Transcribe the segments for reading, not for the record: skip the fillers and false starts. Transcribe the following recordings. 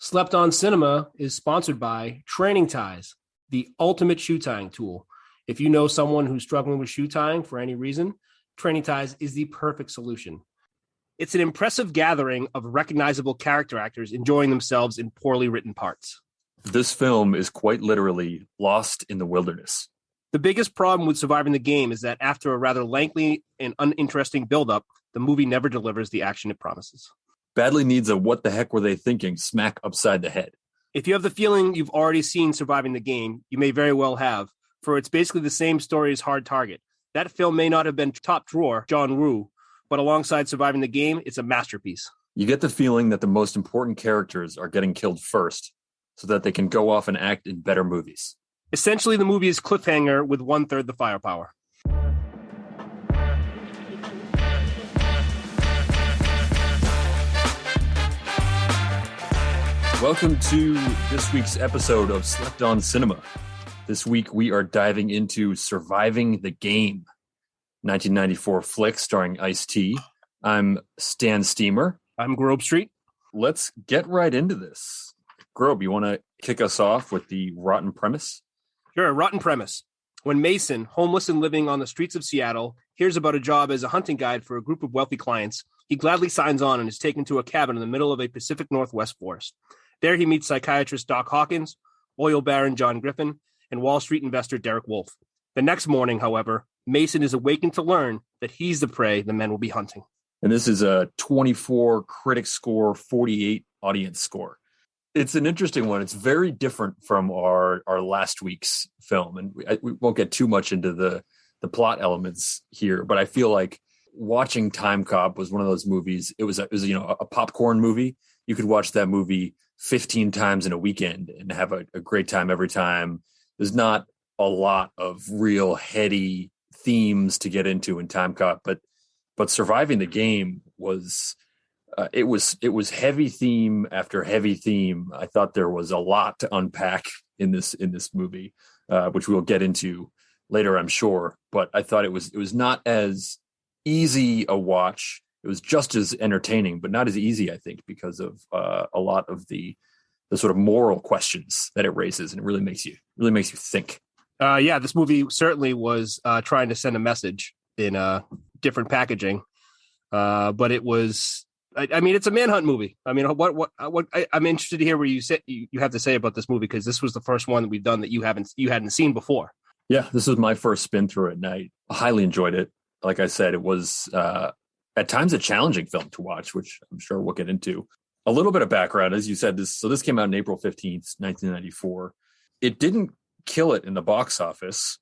Slept on Cinema is sponsored by Training Ties, the ultimate shoe tying tool. If you know someone who's struggling with shoe tying for any reason, Training Ties is the perfect solution. It's an impressive gathering of recognizable character actors enjoying themselves in poorly written parts. This film is quite literally lost in the wilderness. The biggest problem with Surviving the Game is that after a rather lengthy and uninteresting buildup, the movie never delivers the action it promises. Badly needs a what the heck were they thinking smack upside the head. If you have the feeling you've already seen Surviving the Game, you may very well have, for it's basically the same story as Hard Target. That film may not have been top drawer John Woo, but alongside Surviving the Game, it's a masterpiece. You get the feeling that the most important characters are getting killed first so that they can go off and act in better movies. Essentially, the movie is cliffhanger with 1/3 the firepower. Welcome to this week's episode of Slept on Cinema. This week we are diving into Surviving the Game, 1994 flick starring Ice-T. I'm Stan Steamer. I'm Grove Street. Let's get right into this. Grove, you want to kick us off with the rotten premise? Sure, rotten premise. When Mason, homeless and living on the streets of Seattle, hears about a job as a hunting guide for a group of wealthy clients, he gladly signs on and is taken to a cabin in the middle of a Pacific Northwest forest. There he meets psychiatrist Doc Hawkins, oil baron John Griffin, and Wall Street investor Derek Wolfe. The next morning, however, Mason is awakened to learn that he's the prey the men will be hunting. And this is a 24 critic score, 48 audience score. It's an interesting one. It's very different from our last week's film. And we won't get too much into the plot elements here, but I feel like watching Time Cop was one of those movies. It was a popcorn movie. You could watch that movie 15 times in a weekend and have a great time every time. There's not a lot of real heady themes to get into in Time Cop, but Surviving the Game was it was heavy theme after heavy theme. I thought there was a lot to unpack in this movie, which we'll get into later, I'm sure. But I thought it was not as easy a watch. It was just as entertaining, but not as easy, I think, because of a lot of the sort of moral questions that it raises, and it really makes you think. This movie certainly was trying to send a message in different packaging, but it was. I mean, it's a manhunt movie. I mean, what I'm interested to hear what you have to say about this movie, because this was the first one that we've done that you hadn't seen before. Yeah, this was my first spin through it, and I highly enjoyed it. Like I said, it was at times a challenging film to watch, which I'm sure we'll get into. A little bit of background, as you said, this came out on April 15th, 1994. It didn't kill it in the box office.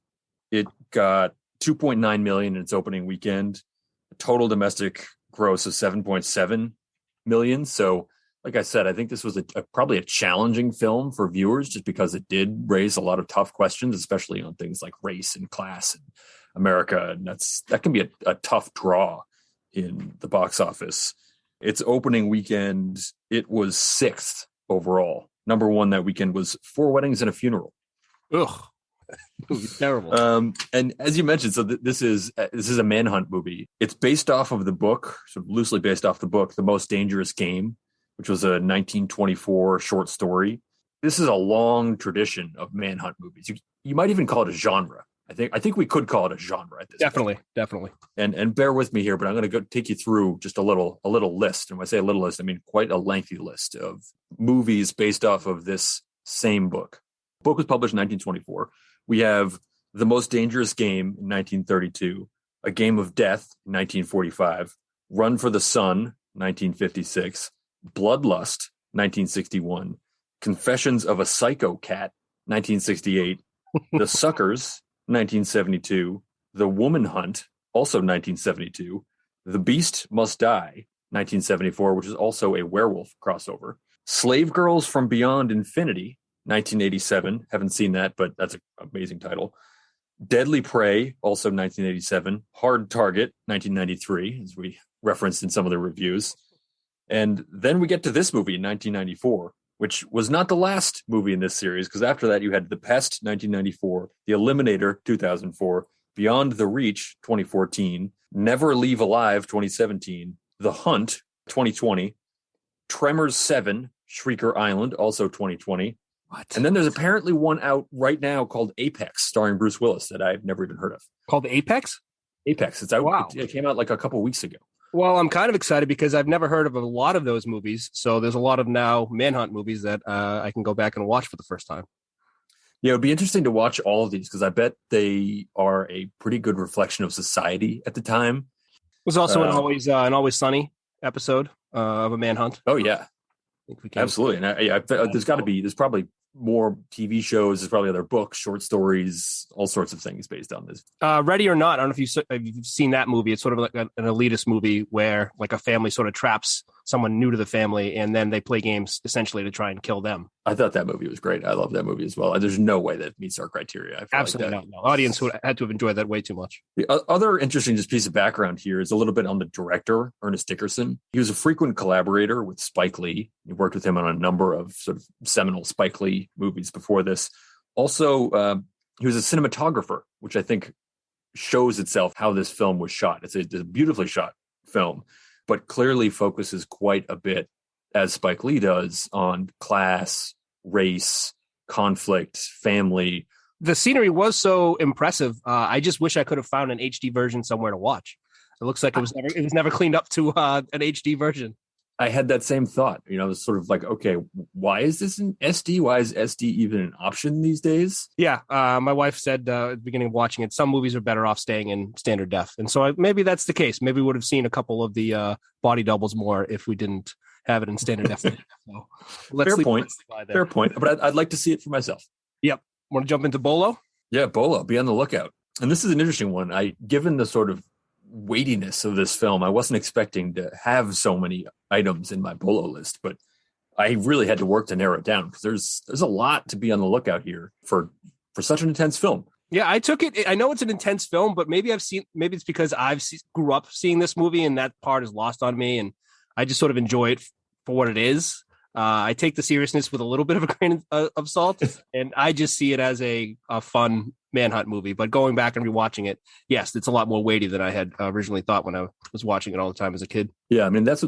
It got 2.9 million in its opening weekend, a total domestic gross of 7.7 million. So, like I said, I think this was probably a challenging film for viewers, just because it did raise a lot of tough questions, especially on things like race and class and America. And that can be a tough draw in the box office. Its opening weekend, it was 6th overall. Number one that weekend was Four Weddings and a Funeral. Ugh, terrible. And as you mentioned, so this is a manhunt movie. It's based off of the book, sort of loosely based off the book, The Most Dangerous Game, which was a 1924 short story. This is a long tradition of manhunt movies. You might even call it a genre. I think we could call it a genre at this point. Definitely. And bear with me here, but I'm going to take you through just a little list. And when I say a little list, I mean quite a lengthy list of movies based off of this same book. The book was published in 1924. We have The Most Dangerous Game in 1932, A Game of Death in 1945, Run for the Sun, 1956, Bloodlust, 1961, Confessions of a Psycho Cat, 1968, The Suckers, 1972, The Woman Hunt, also 1972, The Beast Must Die, 1974, which is also a werewolf crossover, Slave Girls from Beyond Infinity, 1987, haven't seen that, but that's an amazing title, Deadly Prey, also 1987, Hard Target, 1993, as we referenced in some of the reviews, and then we get to this movie in 1994, which was not the last movie in this series, because after that you had The Pest, 1994, The Eliminator, 2004, Beyond the Reach, 2014, Never Leave Alive, 2017, The Hunt, 2020, Tremors 7, Shrieker Island, also 2020. What? And then there's apparently one out right now called Apex, starring Bruce Willis, that I've never even heard of. Called Apex? Apex. It's out. Wow. It came out like a couple weeks ago. Well, I'm kind of excited because I've never heard of a lot of those movies. So there's a lot of now Manhunt movies that I can go back and watch for the first time. Yeah, it would be interesting to watch all of these because I bet they are a pretty good reflection of society at the time. It was also an Always Sunny episode of a Manhunt. Oh, yeah. I think we can. Absolutely. And there's probably more TV shows. There's probably other books, short stories, all sorts of things based on this. Ready or Not. I don't know if you've seen that movie. It's sort of like an elitist movie where like a family sort of traps someone new to the family and then they play games essentially to try and kill them. I thought that movie was great. I love that movie as well. There's no way that meets our criteria. Absolutely not. No. Audience would had to have enjoyed that way too much. The other interesting just piece of background here is a little bit on the director, Ernest Dickerson. He was a frequent collaborator with Spike Lee. He worked with him on a number of sort of seminal Spike Lee movies before this. Also, he was a cinematographer, which I think shows itself how this film was shot. It's a beautifully shot film, but clearly focuses quite a bit, as Spike Lee does, on class, race, conflict, family. The scenery was so impressive. I just wish I could have found an HD version somewhere to watch. It looks like it was never cleaned up to an HD version. I had that same thought. You know, it was sort of like, okay, why is this an SD? Why is SD even an option these days? Yeah, my wife said at the beginning of watching it, some movies are better off staying in standard def. And so maybe that's the case. Maybe we would have seen a couple of the body doubles more if we didn't have it in standard def. So Fair point. But I'd like to see it for myself. Yep. Want to jump into Bolo? Yeah, Bolo. Be on the lookout. And this is an interesting one. Given the sort of weightiness of this film, I wasn't expecting to have so many items in my Bolo list, but I really had to work to narrow it down because there's a lot to be on the lookout here for such an intense film. Yeah, I took it. I know it's an intense film, but maybe it's because grew up seeing this movie and that part is lost on me, and I just sort of enjoy it for what it is. I take the seriousness with a little bit of a grain of salt, and I just see it as a fun Manhunt movie. But going back and rewatching it, yes, it's a lot more weighty than I had originally thought when I was watching it all the time as a kid. Yeah, I mean that's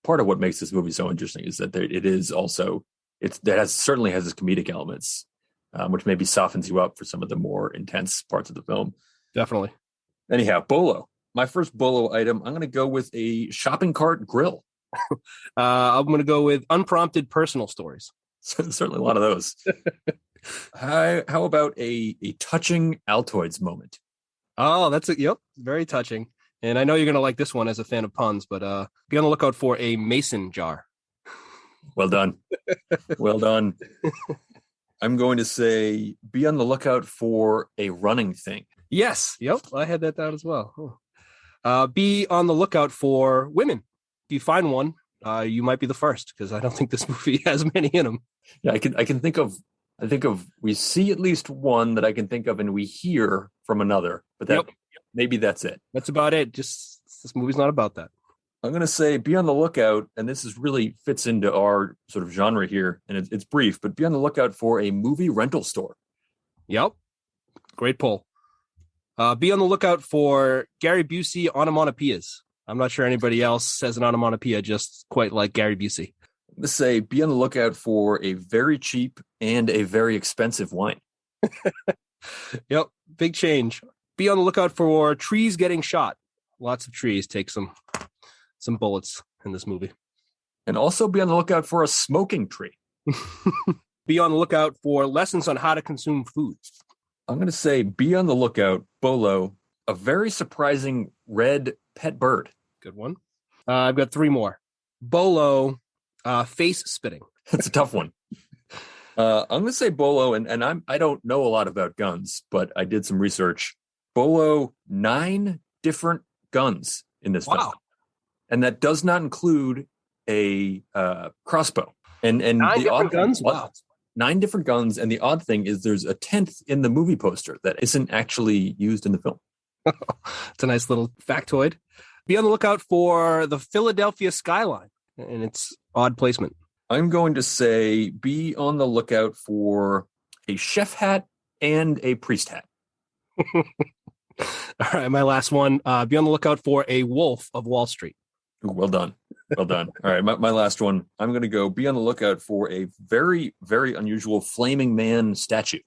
part of what makes this movie so interesting is that certainly has its comedic elements, which maybe softens you up for some of the more intense parts of the film. Definitely. Anyhow, Bolo. My first Bolo item, I'm going to go with a shopping cart grill. I'm going to go with unprompted personal stories. Certainly a lot of those. How about a touching Altoids moment? Oh, yep, very touching. And I know you're going to like this one as a fan of puns, but be on the lookout for a mason jar. Well done. Well done. I'm going to say be on the lookout for a running thing. Yes. Yep. I had that down as well. Be on the lookout for women. If you find one, you might be the first because I don't think this movie has many in them. Yeah, I can think of we see at least one that I can think of, and we hear from another. But maybe that's it. That's about it. Just this movie's not about that. I'm going to say be on the lookout, and this is really fits into our sort of genre here, and it's brief, but be on the lookout for a movie rental store. Yep. Great pull. Be on the lookout for Gary Busey onomatopoeias. I'm not sure anybody else says an onomatopoeia just quite like Gary Busey. I'm going to say be on the lookout for a very cheap and a very expensive wine. Yep. Big change. Be on the lookout for trees getting shot. Lots of trees take some bullets in this movie. And also be on the lookout for a smoking tree. Be on the lookout for lessons on how to consume food. I'm going to say be on the lookout, Bolo, a very surprising red pet bird. Good one. I've got three more. Bolo, face spitting. That's a tough one. I'm going to say Bolo, and I don't know a lot about guns, but I did some research. Bolo, 9 different guns in this film. And that does not include a crossbow. And 9 different guns? Wow. 9 different guns. And the odd thing is there's a 10th in the movie poster that isn't actually used in the film. It's a nice little factoid. Be on the lookout for the Philadelphia skyline and its odd placement. I'm going to say be on the lookout for a chef hat and a priest hat. All right, my last one. Be on the lookout for a Wolf of Wall Street. Ooh, well done. Well done. All right, my last one. I'm going to go be on the lookout for a very, very unusual flaming man statue.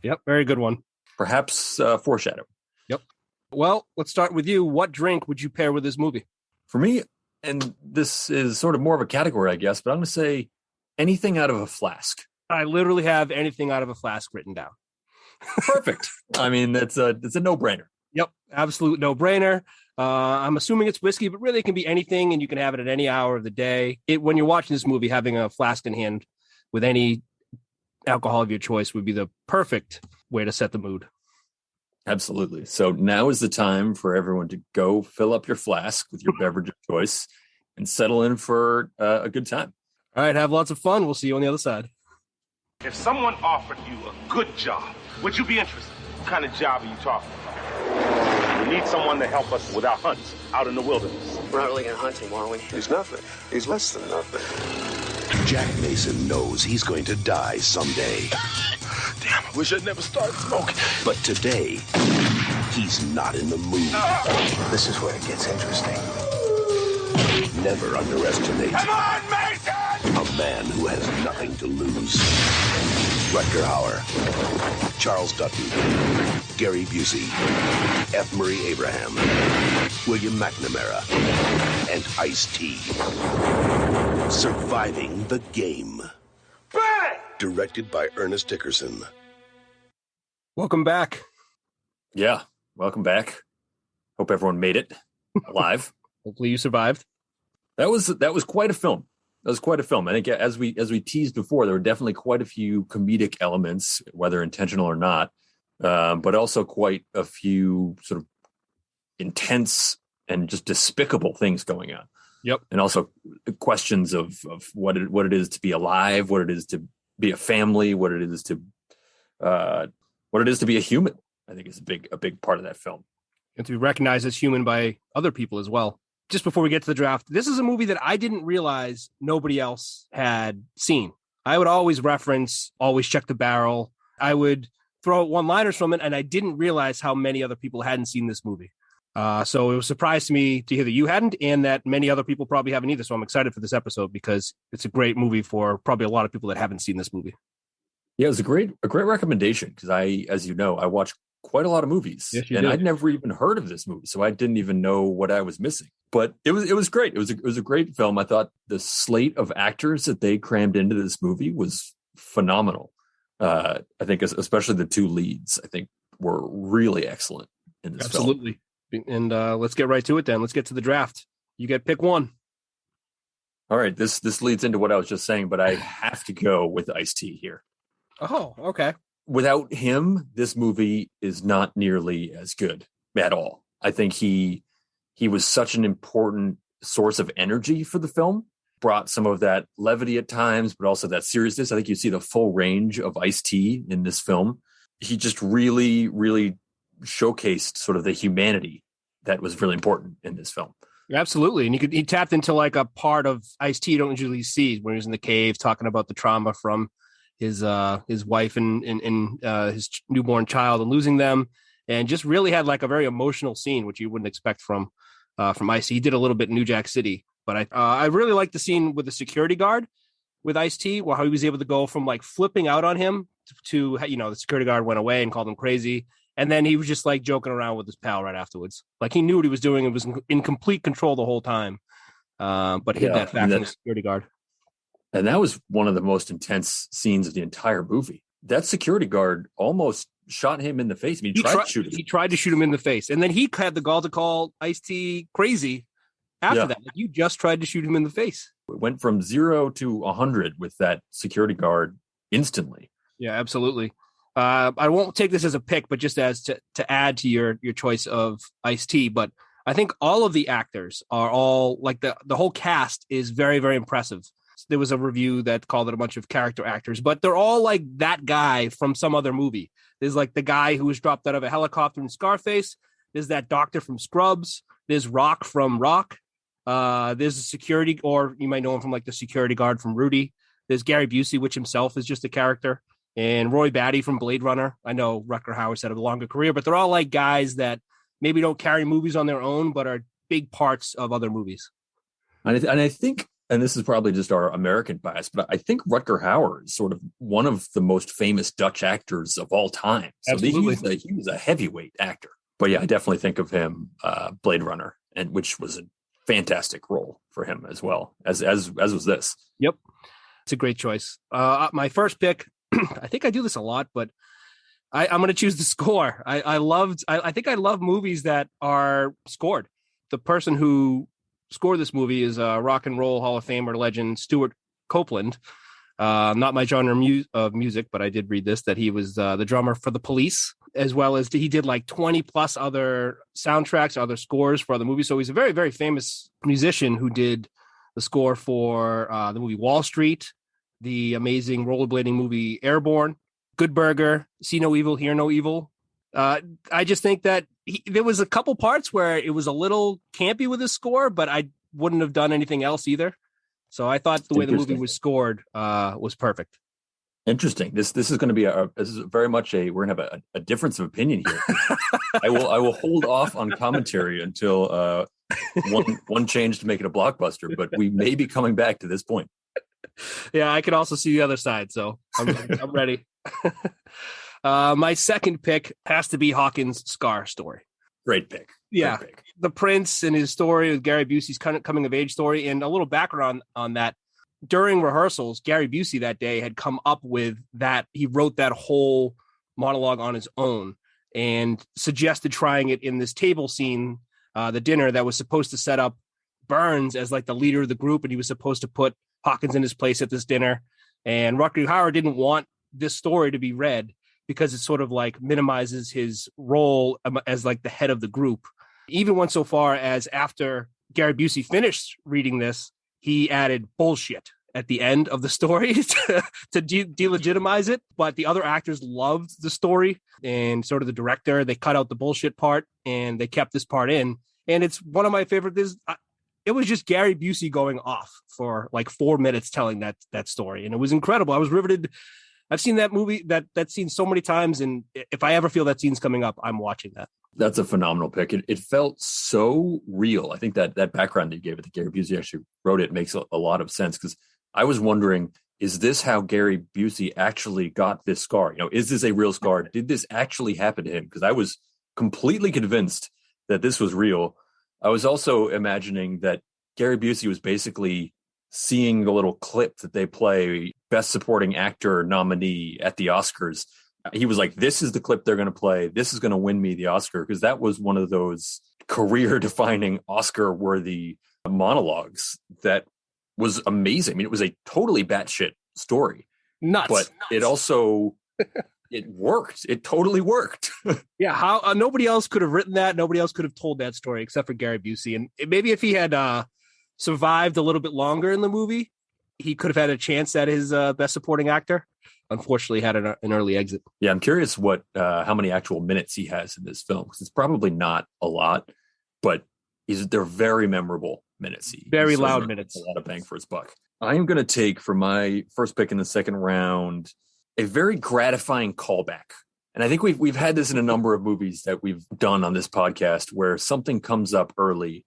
Yep, very good one. Perhaps foreshadow. Yep. Well, let's start with you. What drink would you pair with this movie? For me, and this is sort of more of a category, I guess, but I'm going to say anything out of a flask. I literally have anything out of a flask written down. Perfect. I mean, it's a no-brainer. Yep, absolute no-brainer. I'm assuming it's whiskey, but really it can be anything, and you can have it at any hour of the day. When you're watching this movie, having a flask in hand with any alcohol of your choice would be the perfect way to set the mood. Absolutely. So now is the time for everyone to go fill up your flask with your beverage of choice and settle in for a good time. All right, have lots of fun. We'll see you on the other side. If someone offered you a good job, would you be interested? What kind of job are you talking about? We need someone to help us with our hunts out in the wilderness. We're not really going to hunt anymore, are we? He's nothing. He's less than nothing. Jack Mason knows he's going to die someday. Damn, I wish I'd never started smoking. But today, he's not in the mood. This is where it gets interesting. Never underestimate Come on, Mason! a man who has nothing to lose. Rutger Hauer, Charles Dutton, Gary Busey, F. Murray Abraham, William McNamara, and Ice-T. Surviving the Game. Bang! Directed by Ernest Dickerson. Welcome back. Yeah, welcome back. Hope everyone made it alive. Hopefully you survived. That was quite a film. That was quite a film. I think as we teased before, there were definitely quite a few comedic elements, whether intentional or not, but also quite a few sort of intense and just despicable things going on. Yep. And also questions of what it is to be alive, what it is to be a family, what it is to be a human. I think is a big part of that film. And to be recognized as human by other people as well. Just before we get to the draft, this is a movie that I didn't realize nobody else had seen. I would always reference, always check the barrel. I would throw out one-liners from it, and I didn't realize how many other people hadn't seen this movie. So it was a surprise to me to hear that you hadn't, and that many other people probably haven't either. So I'm excited for this episode because it's a great movie for probably a lot of people that haven't seen this movie. Yeah, it was a great recommendation because as you know, I watch quite a lot of movies, yes, and I'd never even heard of this movie, so I didn't even know what I was missing. But it was great. It was a great film. I thought the slate of actors that they crammed into this movie was phenomenal. I think especially the two leads, I think, were really excellent in this film. Absolutely. And let's get right to it then. Let's get to the draft. You get pick one. All right. This leads into what I was just saying, but I have to go with Ice-T here. Oh, okay. Without him, this movie is not nearly as good at all. I think he was such an important source of energy for the film, brought some of that levity at times, but also that seriousness. I think you see the full range of Ice-T in this film. He just really, really showcased sort of the humanity that was really important in this film. Absolutely. And he tapped into like a part of Ice-T you don't usually see when he was in the cave talking about the trauma from his wife and his newborn child and losing them, and just really had like a very emotional scene, which you wouldn't expect from Ice-T. He did a little bit in New Jack City, but I really liked the scene with the security guard with Ice-T, how he was able to go from like flipping out on him to the security guard went away and called him crazy. And then he was just like joking around with his pal right afterwards. Like he knew what he was doing and was in complete control the whole time. But hid that fact from the security guard. And that was one of the most intense scenes of the entire movie. That security guard almost shot him in the face. I mean, he tried to shoot him. He tried to shoot him in the face. And then he had the gall to call Ice-T crazy after that. Like, you just tried to shoot him in the face. It went from 0 to 100 with that security guard instantly. Yeah, absolutely. I won't take this as a pick, but just as to add to your choice of Ice-T. But I think all of the actors are all like the whole cast is very, very impressive. There was a review that called it a bunch of character actors, but they're all like that guy from some other movie. There's like the guy who was dropped out of a helicopter in Scarface. There's that doctor from Scrubs. There's Rock from Rock. There's a security, or you might know him from like the security guard from Rudy. There's Gary Busey, which himself is just a character. And Roy Batty from Blade Runner. I know Rutger Hauer said a longer career, but they're all like guys that maybe don't carry movies on their own, but are big parts of other movies. And I think, and this is probably just our American bias, but I think Rutger Hauer is sort of one of the most famous Dutch actors of all time. So Absolutely. he was a heavyweight actor. But yeah, I definitely think of him, Blade Runner, and which was a fantastic role for him as well as was this. Yep, it's a great choice. My first pick, I think I do this a lot, but I'm going to choose the score. I think I love movies that are scored. The person who scored this movie is Rock and Roll Hall of Famer legend Stuart Copeland. Not my genre of music, but I did read this, that he was the drummer for The Police, as well as he did like 20 plus other soundtracks, other scores for other movies. So he's a very, very famous musician who did the score for the movie Wall Street, the amazing rollerblading movie Airborne, Good Burger, See No Evil, Hear No Evil. I just think that there was a couple parts where it was a little campy with his score, but I wouldn't have done anything else either. So I thought the way the movie was scored was perfect. Interesting. This is going to be this is very much we're going to have a difference of opinion here. I will hold off on commentary until one change to make it a blockbuster, but we may be coming back to this point. Yeah, I could also see the other side, so I'm ready. My second pick has to be Hawkins' Scar story. Great pick. Yeah, the Prince and his story with Gary Busey's kind of coming of age story, and a little background on that. During rehearsals, Gary Busey that day had come up with that. He wrote that whole monologue on his own and suggested trying it in this table scene, the dinner that was supposed to set up Burns as like the leader of the group, and he was supposed to put Hawkins in his place at this dinner. And Rutger Hauer didn't want this story to be read because it sort of like minimizes his role as like the head of the group. Even went so far as after Gary Busey finished reading this, he added bullshit at the end of the story to delegitimize it. But the other actors loved the story, and sort of the director, they cut out the bullshit part and they kept this part in. And it's one of my favorite. It was just Gary Busey going off for like 4 minutes telling that story. And it was incredible. I was riveted. I've seen that movie, that scene so many times. And if I ever feel that scene's coming up, I'm watching that. That's a phenomenal pick. It felt so real. I think that background that you gave it, that Gary Busey actually wrote it, makes a lot of sense, because I was wondering, is this how Gary Busey actually got this scar? You know, is this a real scar? Did this actually happen to him? Because I was completely convinced that this was real. I was also imagining that Gary Busey was basically seeing the little clip that they play, Best Supporting Actor nominee at the Oscars. He was like, this is the clip they're going to play. This is going to win me the Oscar, because that was one of those career-defining Oscar-worthy monologues that was amazing. I mean, it was a totally batshit story. Nuts. But it also, it worked. It totally worked. Yeah, how nobody else could have written that. Nobody else could have told that story except for Gary Busey. And maybe if he had survived a little bit longer in the movie, he could have had a chance at his Best Supporting Actor. Unfortunately, had an early exit. Yeah, I'm curious how many actual minutes he has in this film, because it's probably not a lot, but they're very memorable minutes. Very loud minutes. A lot of bang for his buck. I'm going to take, for my first pick in the second round, a very gratifying callback. And I think we've had this in a number of movies that we've done on this podcast, where something comes up early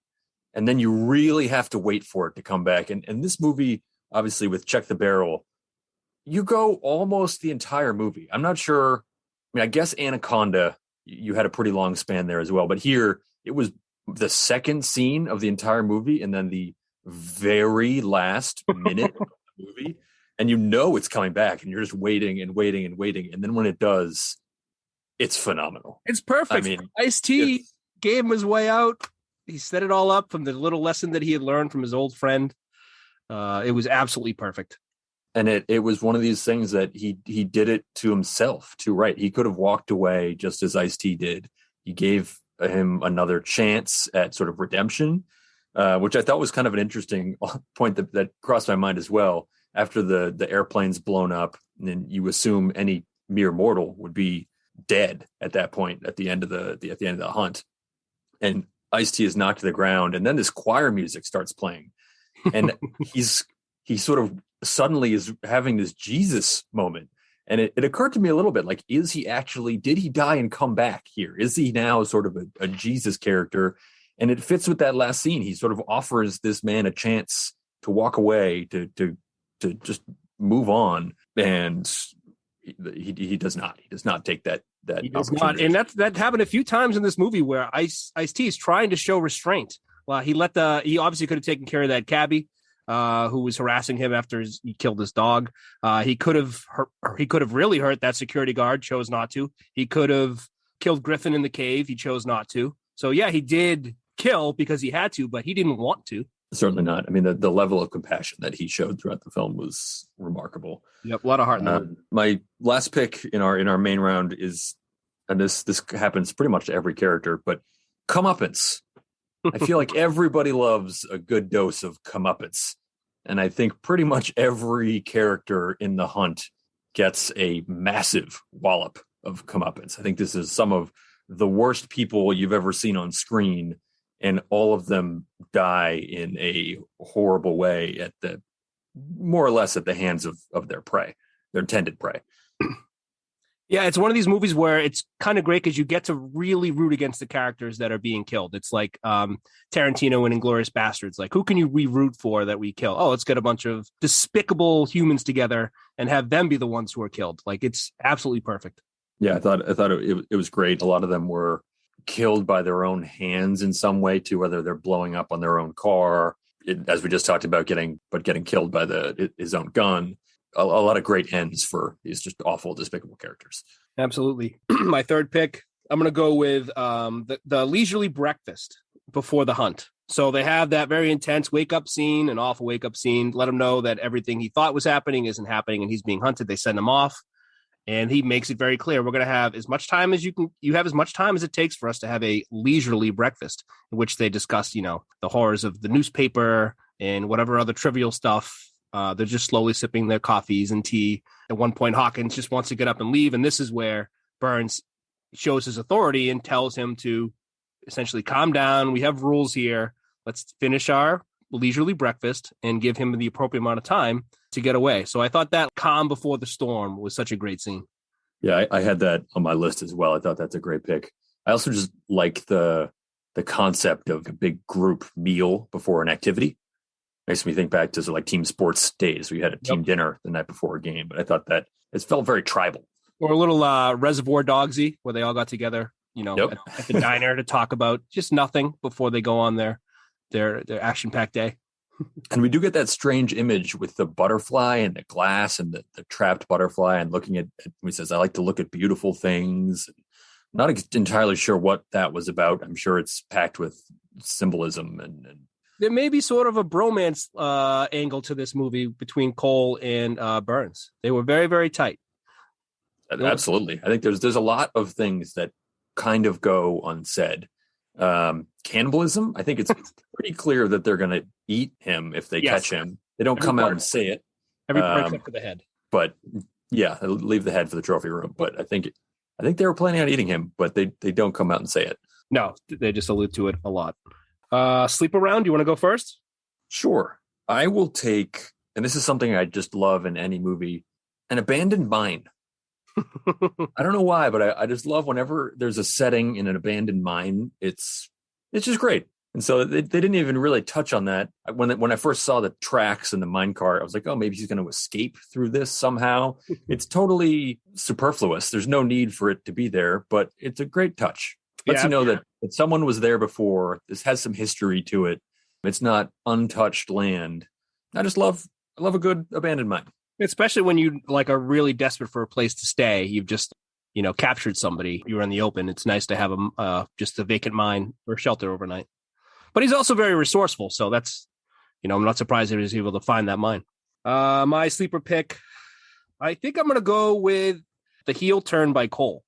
and then you really have to wait for it to come back. And this movie, obviously with Check the Barrel, you go almost the entire movie. I'm not sure. I mean, I guess Anaconda, you had a pretty long span there as well. But here, it was the second scene of the entire movie and then the very last minute of the movie. And you know it's coming back, and you're just waiting and waiting and waiting. And then when it does, it's phenomenal. It's perfect. I mean, Ice-T gave him his way out. He set it all up from the little lesson that he had learned from his old friend. It was absolutely perfect. And it was one of these things that he did it to himself too, right? He could have walked away just as Ice-T did. He gave him another chance at sort of redemption, which I thought was kind of an interesting point that crossed my mind as well. After the airplane's blown up, and then you assume any mere mortal would be dead at that point at the end of the hunt. And Ice-T is knocked to the ground, and then this choir music starts playing, and he sort of suddenly is having this Jesus moment. And it occurred to me a little bit, like, did he die and come back here? Is he now sort of a Jesus character? And it fits with that last scene. He sort of offers this man a chance to walk away, to just move on. And he does not. He does not take that he does not. And that happened a few times in this movie where Ice-T is trying to show restraint. Well, he obviously could have taken care of that cabbie who was harassing him after he killed his dog. He could have really hurt that security guard, chose not to. He could have killed Griffin in the cave. He chose not to. So yeah, he did kill because he had to, but he didn't want to. Certainly not. I mean, the level of compassion that he showed throughout the film was remarkable. Yep, a lot of heart in that. My last pick in our main round is, and this happens pretty much to every character, but comeuppance. I feel like everybody loves a good dose of comeuppance, and I think pretty much every character in The Hunt gets a massive wallop of comeuppance. I think this is some of the worst people you've ever seen on screen, and all of them die in a horrible way at more or less at the hands of their prey, their intended prey. Yeah, it's one of these movies where it's kind of great because you get to really root against the characters that are being killed. It's like Tarantino in Inglourious Bastards. Like, who can you root for that we kill? Oh, let's get a bunch of despicable humans together and have them be the ones who are killed. Like, it's absolutely perfect. Yeah, I thought it was great. A lot of them were killed by their own hands in some way too, whether they're blowing up on their own car, as we just talked about, getting killed by his own gun. A lot of great ends for these just awful, despicable characters. Absolutely. My third pick, I'm going to go with the leisurely breakfast before the hunt. So they have that very intense wake up scene, an awful wake up scene. Let him know that everything he thought was happening isn't happening, and he's being hunted. They send him off. And he makes it very clear, we're going to have as much time as you have as much time as it takes for us to have a leisurely breakfast, in which they discuss, the horrors of the newspaper and whatever other trivial stuff. They're just slowly sipping their coffees and tea. At one point, Hawkins just wants to get up and leave. And this is where Burns shows his authority and tells him to essentially calm down. We have rules here. Let's finish our leisurely breakfast and give him the appropriate amount of time to get away. So I thought that calm before the storm was such a great scene. Yeah, I had that on my list as well. I thought that's a great pick. I also just like the concept of a big group meal before an activity. Makes me think back to like team sports days. We had a team dinner the night before a game, but I thought that it felt very tribal. Or a little Reservoir Dogsy, where they all got together, at the diner to talk about just nothing before they go on their action-packed day. And we do get that strange image with the butterfly and the glass and the trapped butterfly, and looking at, he says, I like to look at beautiful things. Not entirely sure what that was about. I'm sure it's packed with symbolism and there may be sort of a bromance angle to this movie between Cole and Burns. They were very, very tight. Absolutely. I think there's a lot of things that kind of go unsaid. Cannibalism, I think it's pretty clear that they're going to eat him if they catch him. They don't come out and say it. Every part except for the head. But yeah, leave the head for the trophy room. But I think they were planning on eating him, but they don't come out and say it. No, they just allude to it a lot. Sleep around. Do you want to go first? Sure. I will take, and this is something I just love in any movie, an abandoned mine. I don't know why, but I just love whenever there's a setting in an abandoned mine. It's just great. And so they didn't even really touch on that. When I first saw the tracks in the mine cart, I was like, oh, maybe he's going to escape through this somehow. It's totally superfluous. There's no need for it to be there, but it's a great touch. Lets you know that someone was there before. This has some history to it. It's not untouched land. I just love a good abandoned mine. Especially when you are really desperate for a place to stay. You've just, captured somebody. You were in the open. It's nice to have just a vacant mine or shelter overnight. But he's also very resourceful. So that's, I'm not surprised he was able to find that mine. My sleeper pick, I think I'm going to go with the heel turn by Cole.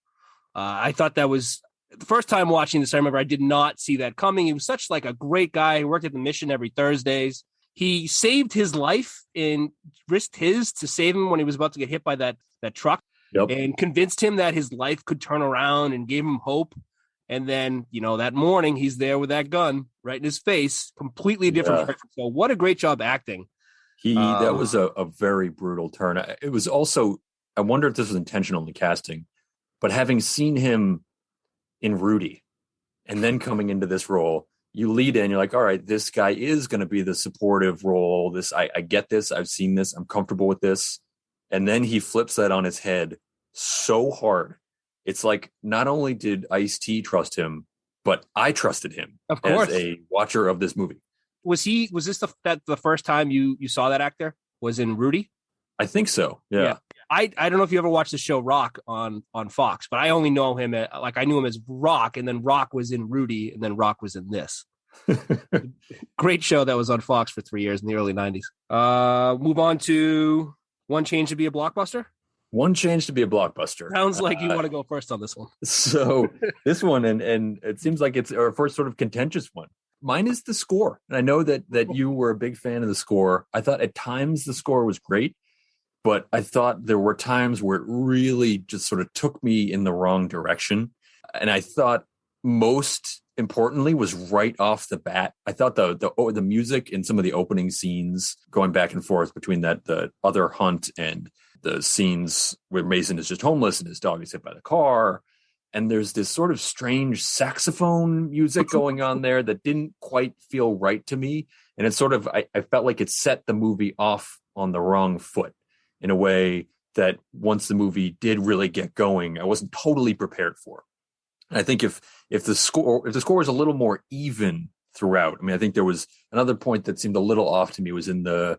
I thought that was the first time watching this. I remember I did not see that coming. He was such a great guy. He worked at the Mission every Thursdays. He saved his life and risked his to save him when he was about to get hit by that truck, and convinced him that his life could turn around and gave him hope. And then, that morning he's there with that gun right in his face, completely different person. So what a great job acting. That was a very brutal turn. It was also, I wonder if this was intentional in the casting, but having seen him in Rudy and then coming into this role, you lead in, you're like, all right, this guy is going to be the supportive role. I get this. I've seen this. I'm comfortable with this. And then he flips that on his head so hard. It's like, not only did Ice-T trust him, but I trusted him, of course, as a watcher of this movie. Was this the first time you saw that actor? Was in Rudy? I think so. Yeah. I don't know if you ever watched the show Rock on Fox, but I only know him I knew him as Rock, and then Rock was in Rudy, and then Rock was in this. Great show that was on Fox for 3 years in the early 90s. Move on to One Change to Be a Blockbuster. One Change to Be a Blockbuster. Sounds like you want to go first on this one. So this one, and it seems like it's our first sort of contentious one. Mine is the score. And I know that you were a big fan of the score. I thought at times the score was great, but I thought there were times where it really just sort of took me in the wrong direction. And I thought most importantly was right off the bat. I thought the music in some of the opening scenes, going back and forth between the other hunt and the scenes where Mason is just homeless and his dog is hit by the car. And there's this sort of strange saxophone music going on there that didn't quite feel right to me. And it's sort of, I felt like it set the movie off on the wrong foot in a way that once the movie did really get going, I wasn't totally prepared for. And I think if the score was a little more even throughout, I mean, I think there was another point that seemed a little off to me was in the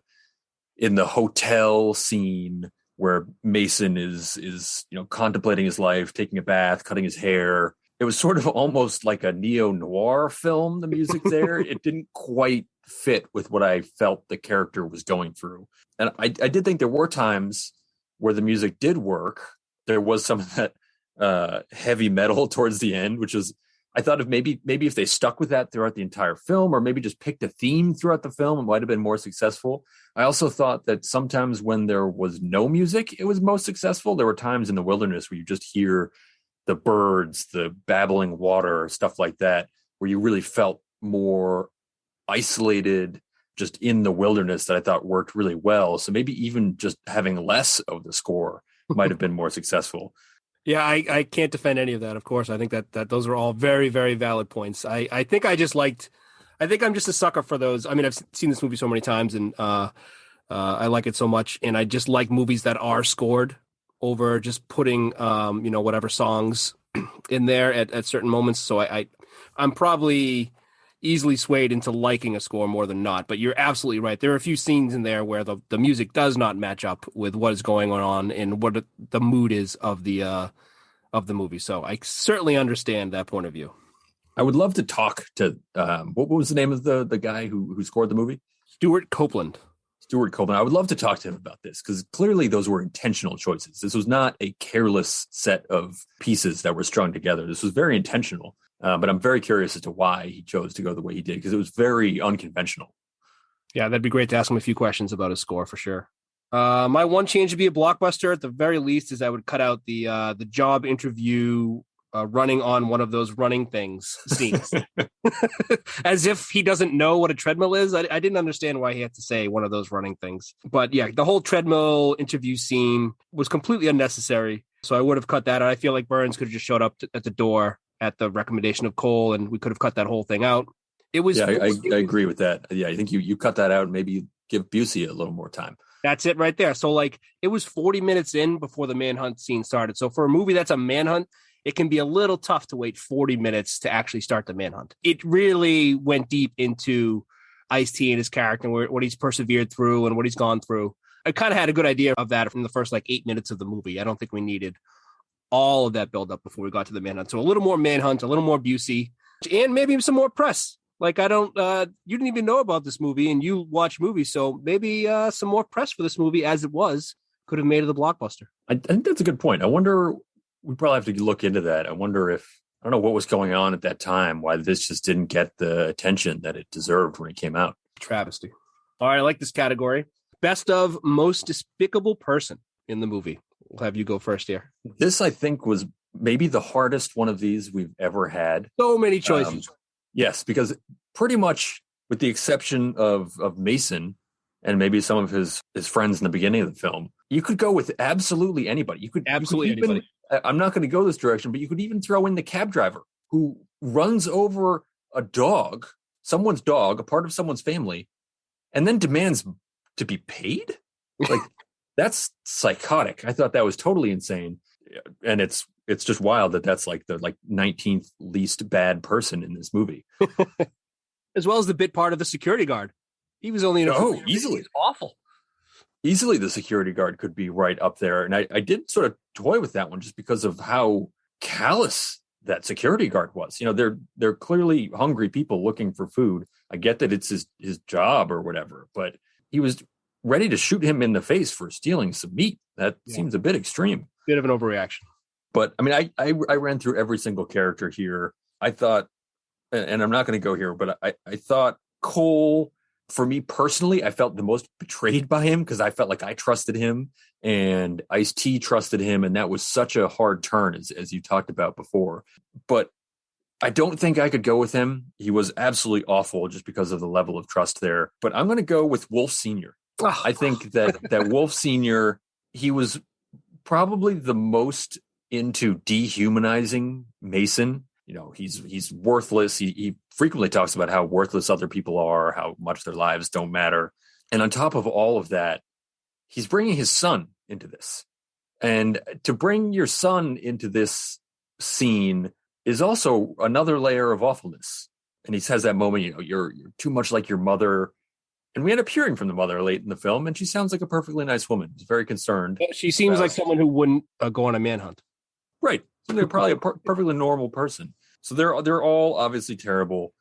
hotel scene where Mason is contemplating his life, taking a bath, cutting his hair. It was sort of almost like a neo-noir film, the music there. It didn't quite fit with what I felt the character was going through. And I did think there were times where the music did work. There was some of that heavy metal towards the end, which was, I thought if maybe if they stuck with that throughout the entire film, or maybe just picked a theme throughout the film, it might have been more successful. I also thought that sometimes when there was no music, it was most successful. There were times in the wilderness where you just hear the birds, the babbling water, stuff like that, where you really felt more isolated just in the wilderness, that I thought worked really well. So maybe even just having less of the score might have been more successful. Yeah, I can't defend any of that, of course. I think that those are all very, very valid points. I think I'm just a sucker for those. I mean, I've seen this movie so many times, and I like it so much. And I just like movies that are scored over just putting, whatever songs in there at certain moments. So I'm probably easily swayed into liking a score more than not. But you're absolutely right. There are a few scenes in there where the music does not match up with what is going on and what the mood is of the movie. So I certainly understand that point of view. I would love to talk to what was the name of the guy who scored the movie? Stuart Copeland. I would love to talk to him about this, because clearly those were intentional choices. This was not a careless set of pieces that were strung together. This was very intentional. But I'm very curious as to why he chose to go the way he did, because it was very unconventional. Yeah, that'd be great to ask him a few questions about his score for sure. My one change to be a blockbuster, at the very least, is I would cut out the job interview running on one of those running things scenes. As if he doesn't know what a treadmill is. I didn't understand why he had to say one of those running things. But yeah, the whole treadmill interview scene was completely unnecessary. So I would have cut that out. I feel like Burns could have just showed up at the door at the recommendation of Cole, and we could have cut that whole thing out. It was. Yeah, I agree with that. Yeah, I think you cut that out and maybe give Busey a little more time. That's it right there. So it was 40 minutes in before the manhunt scene started. So for a movie that's a manhunt, it can be a little tough to wait 40 minutes to actually start the manhunt. It really went deep into Ice-T and his character and what he's persevered through and what he's gone through. I kind of had a good idea of that from the first 8 minutes of the movie. I don't think we needed all of that build up before we got to the manhunt. So a little more manhunt, a little more Busey, and maybe some more press. You didn't even know about this movie and you watch movies. So maybe some more press for this movie as it was could have made it a blockbuster. I think that's a good point. I wonder, we probably have to look into that. I wonder I don't know what was going on at that time, why this just didn't get the attention that it deserved when it came out. Travesty. All right. I like this category. Best of most despicable person in the movie. We'll have you go first here. This, I think, was maybe the hardest one of these we've ever had. So many choices. Yes, because pretty much with the exception of Mason and maybe some of his friends in the beginning of the film, you could go with absolutely anybody. You could anybody. I'm not going to go this direction, but you could even throw in the cab driver who runs over a dog someone's dog, a part of someone's family, and then demands to be paid? Like, that's psychotic. I thought that was totally insane. And it's just wild that that's like the 19th least bad person in this movie. As well as the bit part of the security guard. He was only in easily. He's awful. Easily the security guard could be right up there. And I did sort of toy with that one just because of how callous that security guard was. You know, they're clearly hungry people looking for food. I get that it's his job or whatever, but he was ready to shoot him in the face for stealing some meat. That seems a bit extreme. Bit of an overreaction. But I mean, I ran through every single character here. I thought, and I'm not going to go here, but I thought Cole, for me personally, I felt the most betrayed by him because I felt like I trusted him and Ice-T trusted him. And that was such a hard turn, as you talked about before. But I don't think I could go with him. He was absolutely awful just because of the level of trust there. But I'm going to go with Wolfe Sr. I think that Wolfe Sr., he was probably the most into dehumanizing Mason. You know, he's worthless. He frequently talks about how worthless other people are, how much their lives don't matter. And on top of all of that, he's bringing his son into this. And to bring your son into this scene is also another layer of awfulness. And he says that moment, you know, you're too much like your mother. And we end up hearing from the mother late in the film, and she sounds like a perfectly nice woman. She's very concerned. She seems like someone who wouldn't go on a manhunt. Right. They're probably a perfectly normal person. So they're all obviously terrible,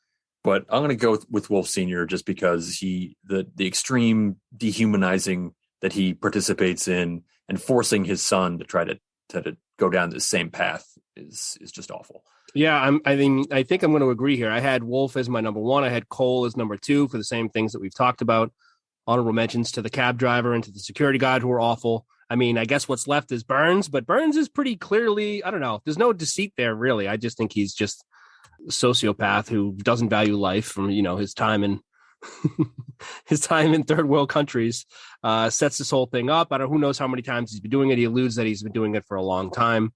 but I'm going to go with Wolfe Sr. just because the extreme dehumanizing that he participates in and forcing his son to try to go down the same path is just awful. Yeah, I think I'm going to agree here. I had Wolfe as my number one. I had Cole as number two for the same things that we've talked about. Honorable mentions to the cab driver and to the security guard who are awful. I mean, I guess what's left is Burns, but Burns is pretty clearly, I don't know, there's no deceit there, really. I just think he's just a sociopath who doesn't value life from, you know, his time in third world countries, sets this whole thing up. I don't know, who knows how many times he's been doing it. He alludes that he's been doing it for a long time.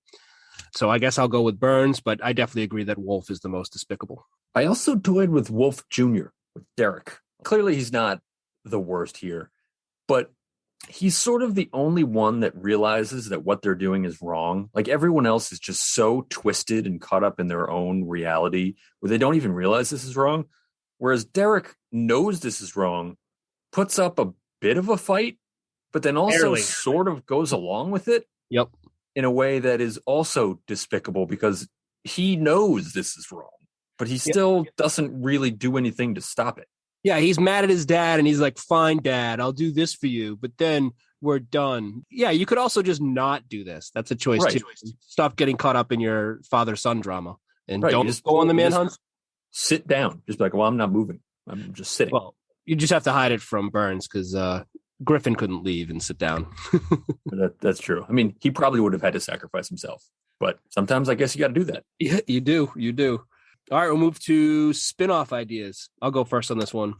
So I guess I'll go with Burns, but I definitely agree that Wolfe is the most despicable. I also toyed with Wolfe Jr., with Derek. Clearly he's not the worst here, but he's sort of the only one that realizes that what they're doing is wrong. Like, everyone else is just so twisted and caught up in their own reality where they don't even realize this is wrong. Whereas Derek knows this is wrong, puts up a bit of a fight, but then also sort of goes along with it. Yep. In a way that is also despicable because he knows this is wrong, but he still doesn't really do anything to stop it. Yeah, he's mad at his dad and he's like, fine, Dad, I'll do this for you, but then we're done. Yeah, you could also just not do this. That's a choice too. Stop getting caught up in your father-son drama and don't just go on the manhunt. Sit down. Just be like, well, I'm not moving. I'm just sitting. Well, you just have to hide it from Burns because Griffin couldn't leave and sit down. That's true. I mean, he probably would have had to sacrifice himself, but sometimes I guess you got to do that. Yeah, you do. All right, we'll move to spin-off ideas. I'll go first on this one.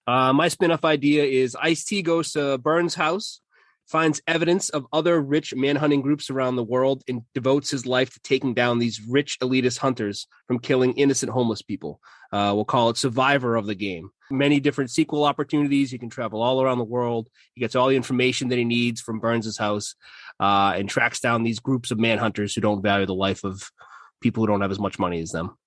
My spin-off idea is Ice-T goes to Burns' house, finds evidence of other rich manhunting groups around the world, and devotes his life to taking down these rich elitist hunters from killing innocent homeless people. We'll call it Survivor of the Game. Many different sequel opportunities. He can travel all around the world. He gets all the information that he needs from Burns' house and tracks down these groups of manhunters who don't value the life of people who don't have as much money as them.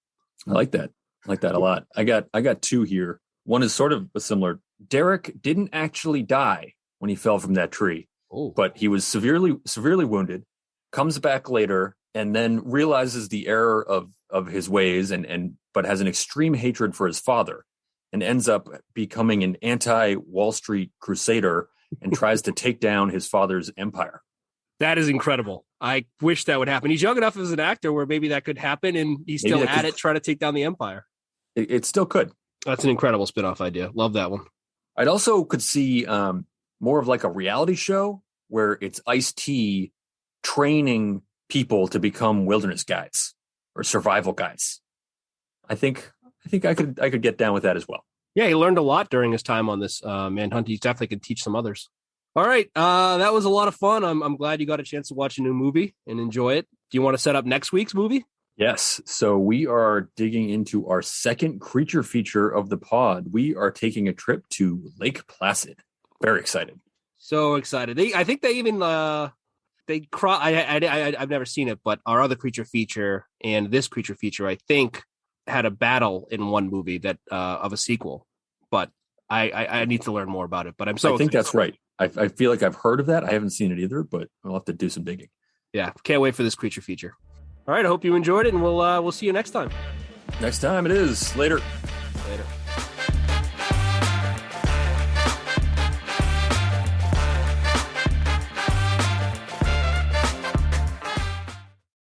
I like that. I like that a lot. I got two here. One is sort of a similar. Derek didn't actually die when he fell from that tree, but he was severely wounded, comes back later, and then realizes the error of his ways but has an extreme hatred for his father and ends up becoming an anti-Wall Street crusader and tries to take down his father's empire. That is incredible. I wish that would happen. He's young enough as an actor where maybe that could happen, and he's still at it, trying to take down the empire. It still could. That's an incredible spin-off idea. Love that one. I'd also could see more of like a reality show where it's Ice-T training people to become wilderness guides or survival guides. I think I could get down with that as well. Yeah, he learned a lot during his time on this manhunt. He definitely could teach some others. All right, that was a lot of fun. I'm glad you got a chance to watch a new movie and enjoy it. Do you want to set up next week's movie? Yes. So we are digging into our second creature feature of the pod. We are taking a trip to Lake Placid. Very excited. So excited. I think they even I've never seen it, but our other creature feature and this creature feature, I think, had a battle in one movie that of a sequel. But I need to learn more about it. But I think that's right. I feel like I've heard of that. I haven't seen it either, but I'll have to do some digging. Yeah, can't wait for this creature feature. All right, I hope you enjoyed it, and we'll see you next time. Next time it is. Later.